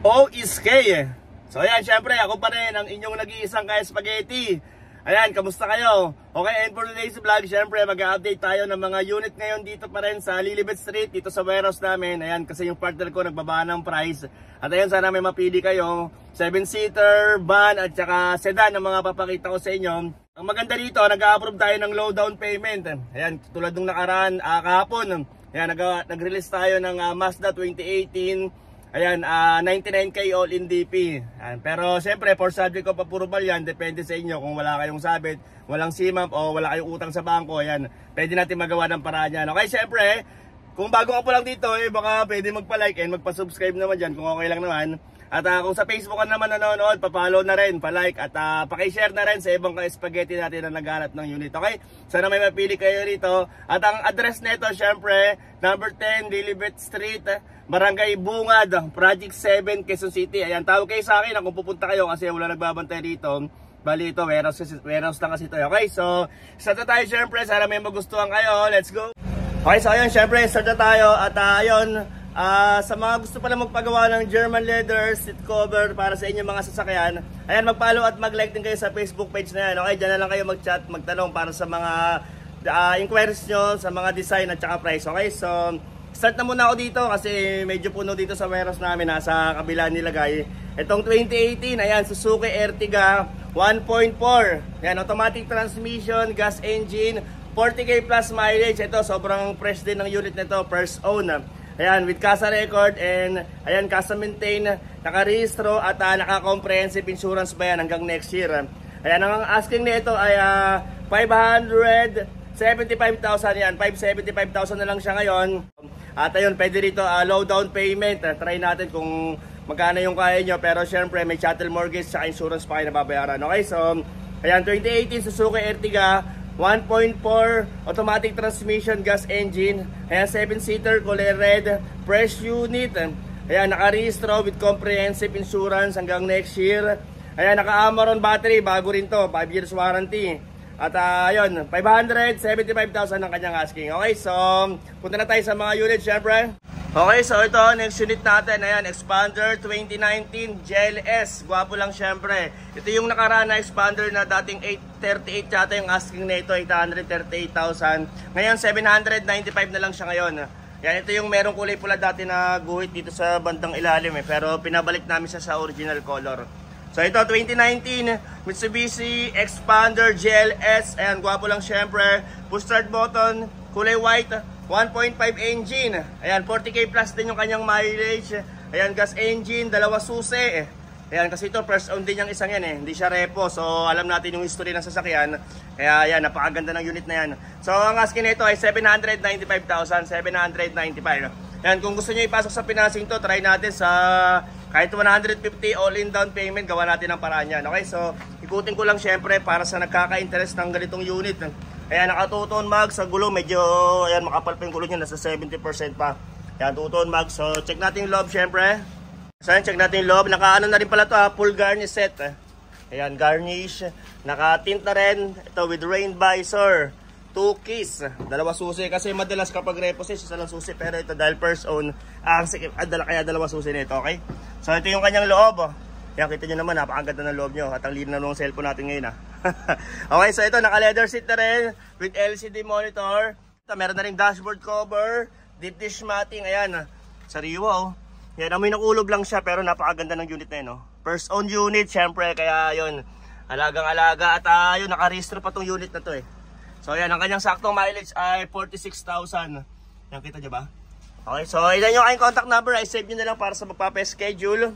OSK. So ayan, syempre ako pa rin ang inyong nag-iisang ka-spaghetti. Ayan, kamusta kayo? Okay, and for today's vlog, syempre mag-update tayo ng mga unit ngayon dito pa rin sa Lilibet Street, dito sa warehouse namin. Ayan, kasi yung partner ko nagbaba ng price. At ayan, sana may mapili kayo 7-seater, van at saka sedan ang mga papakita ko sa inyo. Ang maganda dito, nag-a-approve tayo ng low down payment. Ayan, tulad nung nakaraan kahapon. Ayan, nag-release tayo ng Mazda 2018. Ayan, 99K all-in DP. Ayan, pero siyempre, for subject of approval yan, depende sa inyo kung wala kayong sabit, walang CMAP o wala kayong utang sa bangko. Ayan, pwede natin magawa ng paraan yan. Okay, siyempre, kung bago ka po lang dito, baka pwede magpa-like and magpa-subscribe naman dyan kung okay lang naman. At kung sa Facebook ka naman nanonood, pa-follow na rin, pa-like at paki-share na rin sa ibang ka-spaghetti natin na naghanap ng unit. Okay? Sana may mapili kayo rito. At ang address nito, syempre, number 10, Lilibet Street, Barangay Bungad, Project 7, Quezon City. Ayan, tawag kayo sa akin kung pupunta kayo kasi wala nagbabantay dito. Bali ito, warehouse lang kasi ito. Okay, so start na tayo syempre. Sana may magustuhan kayo. Let's go! Okay, so ayun, syempre, start na tayo. At ayun, sa mga gusto pala magpagawa ng German leather seat cover para sa inyong mga sasakyan, ayan, mag-follow at mag-like din kayo sa Facebook page na yan. Okay, dyan na lang kayo mag-chat, magtanong para sa mga inquiries nyo, sa mga design at saka price. Okay, so start na muna ako dito kasi medyo puno dito sa warehouse namin, nasa kabila nilagay. Itong 2018, ayan, Suzuki Ertiga 1.4. Ayan, automatic transmission, gas engine, 40k plus mileage. Ito, sobrang fresh din ng unit nito, first own. Ayan, with CASA record and ayan, CASA maintain, nakarehistro at naka-comprehensive insurance ba yan hanggang next year. Ayan, ang asking nito ay 575,000 yan, 575,000 na lang siya ngayon. At ayun, pwede rito low down payment. Try natin kung magkano yung kaya nyo. Pero syempre may chattel mortgage sa insurance pa kayo nababayaran. Okay, so ayan, 2018 Suzuki Ertiga 1.4 automatic transmission, gas engine. Ayan, 7-seater, kulay red, fresh unit. Ayan, nakarehistro with comprehensive insurance hanggang next year. Ayan, naka-Amaron battery, bago rin to, 5 years warranty. At ayun, 575,000 ang kanyang asking. Okay, so punta na tayo sa mga unit syempre. Okay, so ito, next unit natin, ayan, Expander 2019 GLS. Gwapo lang syempre. Ito yung nakaraan na Expander na dating 838 yata yung asking na ito, 838,000. Ngayon, 795 na lang siya ngayon. Yan, ito yung merong kulay pula dati na guhit dito sa bandang ilalim pero pinabalik namin siya sa original color. So ito, 2019 Mitsubishi Expander GLS. Ayan, gwapo lang syempre. Push start button, kulay white, 1.5 engine. Ayan, 40k plus din yung kanyang mileage. Ayan, gas engine, dalawa susi. Ayan, kasi ito first own din yung isang yan hindi siya repo. So alam natin yung history ng sasakyan. Kaya ayan, napakaganda ng unit na yan. So ang asking nito ay 795,000, 795. Ayan, kung gusto niyo ipasok sa financing to, try natin sa kahit 150 all-in down payment, gawa natin ang paraan yan. Okay, so ikutin ko lang syempre para sa nagkaka-interest ng ganitong unit. Ayan, naka-two-tone mag sa gulo, medyo ayan, makapal pa yung gulo niya, nasa 70% pa. Ayan, two-tone mag. So check natin yung loob syempre. So ayan, check natin yung loob. Naka-ano na rin pala to full garnish set. Ayan, garnish. Naka-tint na rin. Ito with rain visor. 2 keys, dalawa susi kasi madalas kapag repossess isa lang susi, pero ito dahil first own kaya dalawa susi nito. Okay, so ito yung kanyang loob. Yan, kita nyo naman, napakaganda ng loob nyo at ang linaw ng cellphone natin ngayon Okay, so ito naka leather seat na rin with LCD monitor. Ito, meron na rin dashboard cover, deep dish matting. Ayan, sariwa yan, amoy nakulog lang siya pero napakaganda ng unit na yun First own unit syempre, kaya yun, alagang alaga. At yun, nakarehistro pa tong unit na to So yan, ang kanyang saktong mileage ay 46,000. Yan, kita nyo ba? Okay, so ilan yung kanyang contact number ay save nyo na lang para sa magpapa-schedule.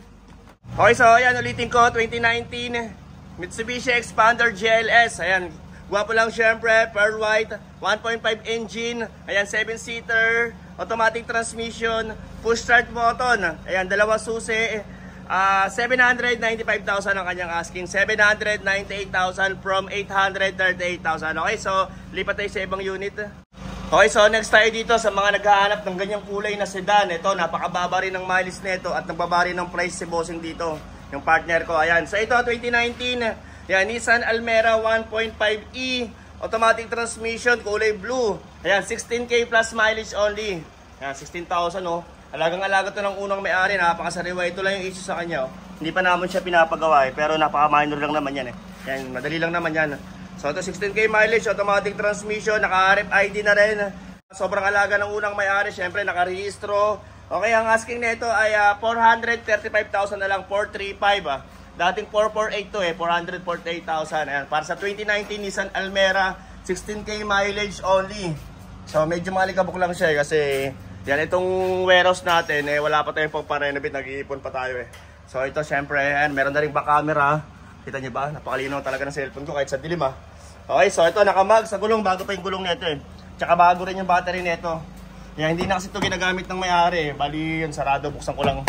Okay, so yan, ulitin ko, 2019 Mitsubishi Expander GLS. Ayan, gwapo lang syempre, pearl white, 1.5 engine. Ayan, 7-seater, automatic transmission, push start button. Ayan, dalawa susi. 795,000 ang kanyang asking. 798,000 from 838,000. Okay, so lipat tayo sa ibang unit. Okay, so next tayo dito sa mga naghahanap ng ganyang kulay na sedan. Ito, napakababa rin ng mileage nito at nagbaba rin ng price si bossing dito, yung partner ko. Ayan, so ito 2019 yan, Nissan Almera 1.5e automatic transmission, kulay blue. Ayan, 16k plus mileage only. Ayan, 16,000 Alagang-alaga to ng unang may-ari, napakasariwa. Ito lang yung issue sa kanya. Oh. Hindi pa naman siya pinapagawa pero napaka-minor lang naman yan Yan, madali lang naman yan. So ito 16K mileage, automatic transmission, naka-RFID na rin. Sobrang alaga ng unang may-ari, syempre naka-rehistro. Okay, ang asking nito ay 435,000 na lang, 435 Dating 448 to 448,000. Ayan, para sa 2019 Nissan Almera, 16K mileage only. So medyo malikabok lang siya kasi yan, itong warehouse natin, wala pa tayong pang-renovate, nag-iipon pa tayo So ito syempre, meron na rin back camera. Kita niyo ba? Napakalinaw talaga ng cellphone ko kahit sa dilim Okay, so ito nakamag sa gulong, bago pa yung gulong nito Tsaka bago rin yung battery nito. Yan, hindi na kasi ito ginagamit ng may-ari. Bali yun, sarado, buksan ko lang.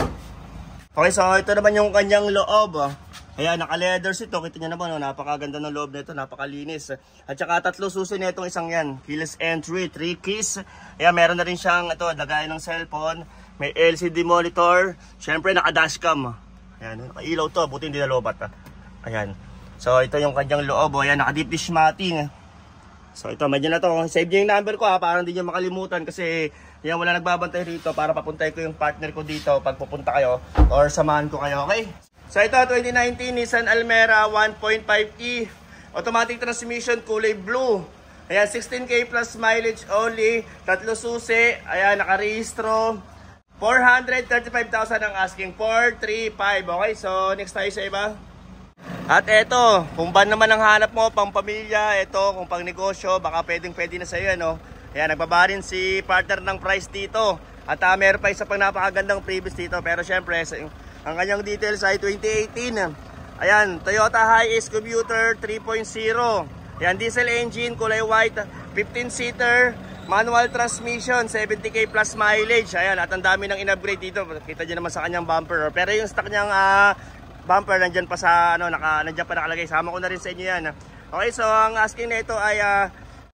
Okay, so ito naman yung kanyang loob. Ayan, naka-leather seat. Kita niyo naman, napakaganda ng loob nito, napakalinis. At saka 3 susi nitong isang yan. Keyless entry, 3 keys. Ayan, meron na rin siyang lagayan ng cellphone. May LCD monitor. Siyempre, naka-dashcam. Ayan, naka-ilaw to. Buti hindi nalobat. Ayan. So, ito yung kanyang loob. Ayan, naka-deep dish matting. So, ito, medyo na to. Save niyo yung number ko para hindi niyo makalimutan kasi yan, wala nagbabantay rito para papuntay ko yung partner ko dito pag pupunta kayo or samahan ko kayo, okay? So ito, 2019 Nissan Almera 1.5e automatic transmission, kulay blue. Ayan, 16K plus mileage only, 3 susi. Ayan, nakarehistro. 435,000 ang asking, 435. Okay, so next tayo sa iba. At eto, kung ban naman ang hanap mo, pang pamilya, eto, kung pang negosyo, baka pwede na sa'yo, Ayan, nagbaba rin si partner ng price dito. At meron pa isa pang napakagandang previous dito. Pero syempre, ang kanyang details ay 2018. Ayan, Toyota Hiace Commuter 3.0. Ayan, diesel engine, kulay white, 15-seater, manual transmission, 70K plus mileage. Ayan, at ang dami ng in-upgrade dito. Kita nyo naman sa kanyang bumper. Pero yung stock niyang bumper, nandyan pa sa, nandyan pa nakalagay. Sama ko na rin sa inyo yan. Okay, so ang asking na ito ay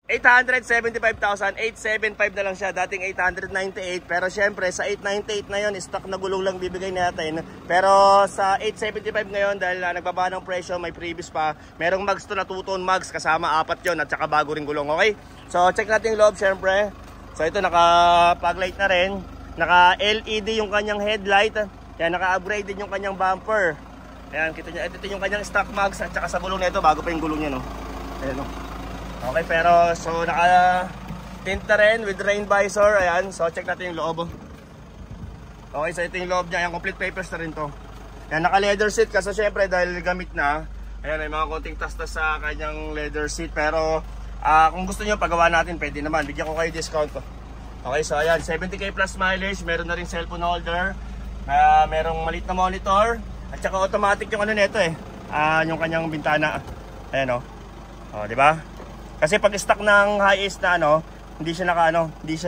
875,000, 875 na lang siya, dating 898. Pero syempre sa 898 na yon, stock na gulong lang bibigay natin. Pero sa 875 ngayon, dahil nagbaba ng presyo, may previous pa, merong mags to na 2-tone mags, kasama 4 yon at saka bago ring gulong. Okay, so check natin yung loob syempre. So ito, naka fog light na rin, naka LED yung kanyang headlight. Yan, naka-upgrade din yung kanyang bumper. Ayan, kita nyo, ito yung kanyang stock mags at saka sa gulong nito, bago pa yung gulong niya, Ayan, Okay, pero so naka-tint na rin with rain visor. Ayan, so check natin yung loob. Okay, so ito yung loob niya. Ayan, complete papers na rin to. Ayan, naka-leather seat kasi syempre dahil gamit na. Ayan, may mga konting tastas sa kanyang leather seat. Pero kung gusto nyo pagawa natin, pwede naman. Bigyan ko kayo discount ko. Okay, so ayan, 70K plus mileage. Meron na rin cellphone holder. Merong maliit na monitor. At saka automatic yung nito yung kanyang bintana. Ayan di ba? Kasi pag stock ng Hiace na hindi siya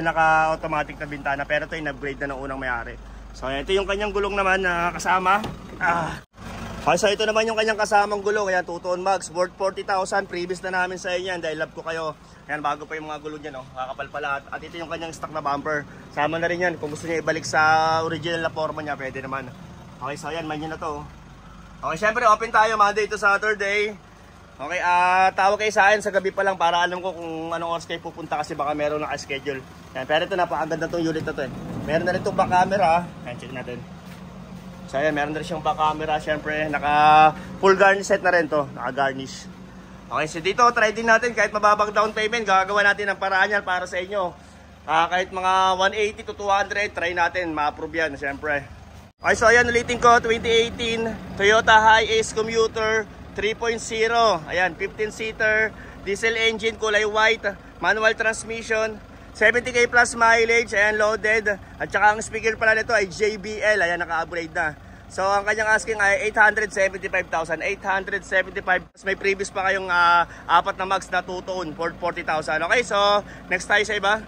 naka-automatic na bintana, pero ito in-upgrade na ng unang may-ari. So ito yung kanyang gulong naman na kasama. Okay, so ito naman yung kanyang kasamang gulong. Ayan, 2-tone mags, worth 40,000. Previous na namin sa inyo yan dahil love ko kayo. Ayan, bago pa yung mga gulong niya, kakapal pala. At ito yung kanyang stock na bumper. Sama na rin yan. Kung gusto niya ibalik sa original na forma niya, pwede naman. Okay, so ayan, man yun na to. Okay, syempre open tayo Monday to Saturday. Okay, tawag kayo sa akin sa gabi pa lang para alam ko kung anong oras kayo pupunta kasi baka meron naka-schedule. Yan, pero ito napakaganda tong unit na to Meron na rin itong back camera. Ayan, check natin. So ayan, meron na rin siyang back camera. Siyempre, naka full garnish set na rin to. Naka-garnish. Okay, so dito, try din natin kahit mababang down payment. Gagawa natin ng paraan yan para sa inyo. Kahit mga 180 to 200, try natin. Ma-approve yan, siyempre. Okay, so ayan, ulitin ko, 2018 Toyota Hiace Commuter 3.0. Ayan, 15-seater, diesel engine, kulay white, manual transmission, 70K plus mileage. Ayan, loaded. At saka ang speaker pala nito ay JBL. Ayan, naka-upgrade na. So ang kanyang asking ay 875,000. 875. May previous pa kayong 4 na mags na 2-tone for 40,000. Okay, so next tayo sa iba.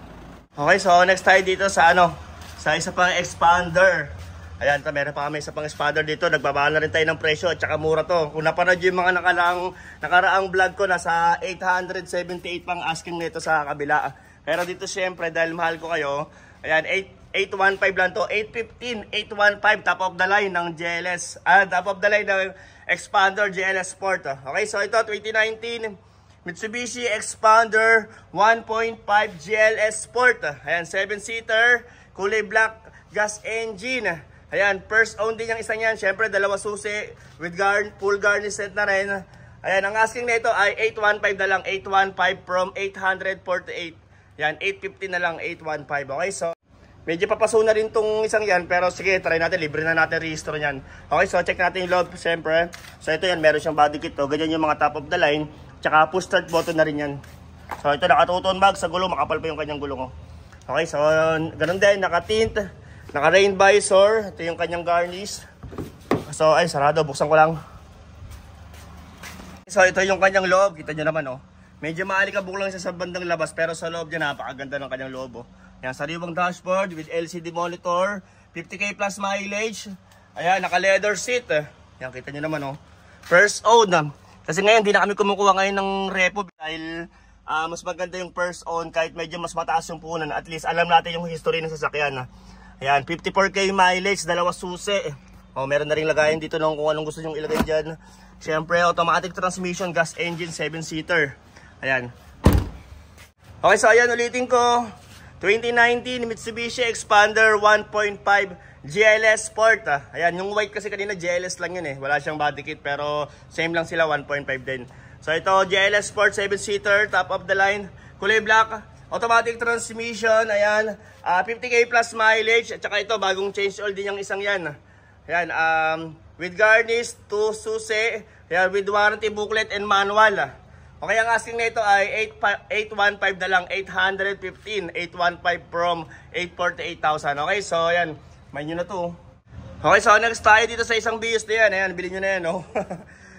Okay, so next tayo dito sa sa isa pang expander. Ayan, meron pa kami isa pang expander dito. Nagbaba na rin tayo ng presyo at saka mura to. Kung napanood yung mga nakaraang vlog ko, nasa 878 pang asking nito sa kabila. Pero dito syempre dahil mahal ko kayo, ayan, 815 lang to. 815, 815 top of the line ng GLS. Top of the line ng expander GLS Sport. Okay, so ito 2019 Mitsubishi Expander 1.5 GLS Sport. Ayan, 7-seater, kulay black. gas engine. Ayan, first own din yung isang yan. Siyempre, dalawa susi with full garnish set na rin. Ayan, ang asking na ito ay 815 na lang. 815 from 848. Yan, 850 na lang, 815. Okay, so medyo papaso na rin tong isang yan. Pero sige, try natin. Libre na natin rehistro yan. Okay, so check natin yung loob, siyempre. So ito yan, meron siyang body kit. Ganyan yung mga top of the line. Tsaka push start button na rin yan. So ito, nakatuton bag sa gulong. Makapal pa yung kanyang gulong. Okay, so ganun din, naka-tint. Naka-rain visor. Ito yung kanyang garnish. So, ay, sarado. Buksan ko lang. So, ito yung kanyang loob. Kita nyo naman, oh. Medyo maalikabok lang siya sa bandang labas. Pero sa loob niya, napakaganda ng kanyang loob, oh. Yan, sariwang dashboard with LCD monitor. 50k plus mileage. Ayan, naka-leather seat. Yan, kita nyo naman, oh. First own. Kasi ngayon, di na kami kumukuha ngayon ng repo. Dahil mas maganda yung first own. Kahit medyo mas mataas yung punan. At least, alam natin yung history ng sasakyan, ayan, 54k mileage, dalawa susi. Oh, meron na rin lagayan dito ng kung anong gusto nyong ilagay dyan. Siyempre, automatic transmission, gas engine, 7-seater. Ayan. Okay, so ayan, ulitin ko. 2019 Mitsubishi Expander 1.5 GLS Sport. Ayan, yung white kasi kanina GLS lang yun eh. Wala siyang body kit pero same lang sila, 1.5 din. So ito, GLS Sport, 7-seater, top of the line. Kulay black. Automatic transmission, ayan, 50k plus mileage, at saka ito, bagong change oil din yung isang yan. Ayan, with garnish, 2 susi, ayan, with warranty booklet and manual. Okay, ang asking na ito ay 815 na lang, 815, 815 from 848,000. Okay, so ayan, may nyo na to. Okay, so next tayo dito sa isang Vios na yan, ayan, bilhin nyo na yan, no?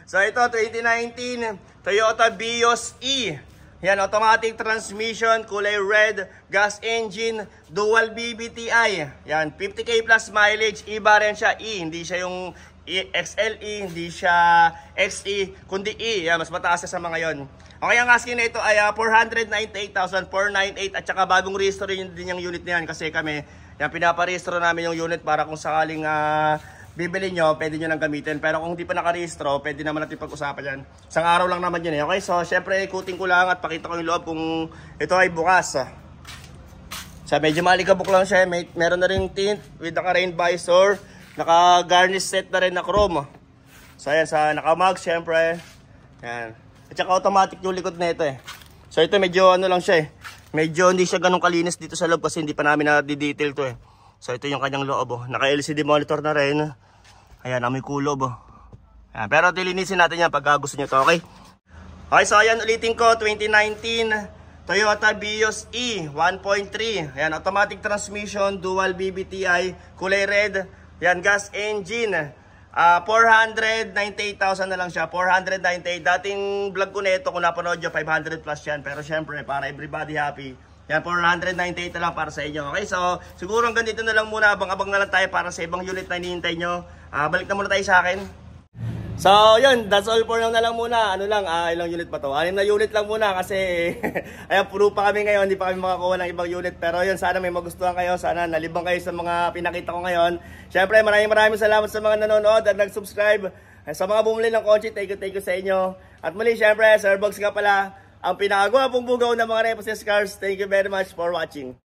So ito, 2019 Toyota Vios E. Yan, automatic transmission, kulay red, gas engine, dual BBTI. Yan, 50k plus mileage, iba rin siya, E. Hindi siya yung XLE, hindi siya XE, kundi E. Yan, mas mataas sa mga yon. Okay, ang asking na ito ay 498,498 at saka bagong rehistro din yung unit na yan kasi kami, yan, pinaparehistro namin yung unit para kung sakaling bibili nyo, pwede nyo nang gamitin. Pero kung hindi pa nakarehistro, pwede naman natin pag-usapan yan. Isang araw lang naman yun eh. Okay, so syempre ikutin ko lang at pakita ko yung loob kung ito ay bukas. So medyo malikabok lang siya. Meron na rin tint with naka-rain visor. Naka-garnish set na rin na chrome. So ayan, sa naka-mag syempre. Ayan. At saka automatic yung likod na ito eh. So ito medyo ano lang siya eh. Medyo hindi siya ganun kalinis dito sa loob kasi hindi pa namin na-detail to eh. So ito yung kanyang loob, oh. Naka-LCD monitor na rin. Ayan, may kulob, oh. Ayan, pero dilinisin natin yan pag gusto nyo to, okay? Okay, so ayan, ulitin ko, 2019 Toyota Vios E 1.3. Ayan, automatic transmission, dual BBTI, kulay red. Ayan, gas engine. 498,000 na lang siya, 498. Dating vlog ko na ito, kung napanood nyo, 500 plus yan. Pero syempre, para everybody happy, yan, 498 na lang para sa inyo. Okay, so siguro hanggang dito na lang muna. Abang-abang na lang tayo para sa ibang unit na hinihintay nyo. Balik na muna tayo sa akin. So, yun, that's all for now na lang muna. Ano lang, ilang unit pa to? 6 na unit lang muna kasi ayan, puro pa kami ngayon. Hindi pa kami makakuha ng ibang unit. Pero yun, sana may magustuhan kayo. Sana nalibang kayo sa mga pinakita ko ngayon. Siyempre, maraming salamat sa mga nanonood at nag-subscribe. Sa mga bumili ng kotse, thank you sa inyo. At muli, siyempre, Sir Bogs nga pala, ang pinakagwapong bugaw ng mga Repossessed Cars. Thank you very much for watching.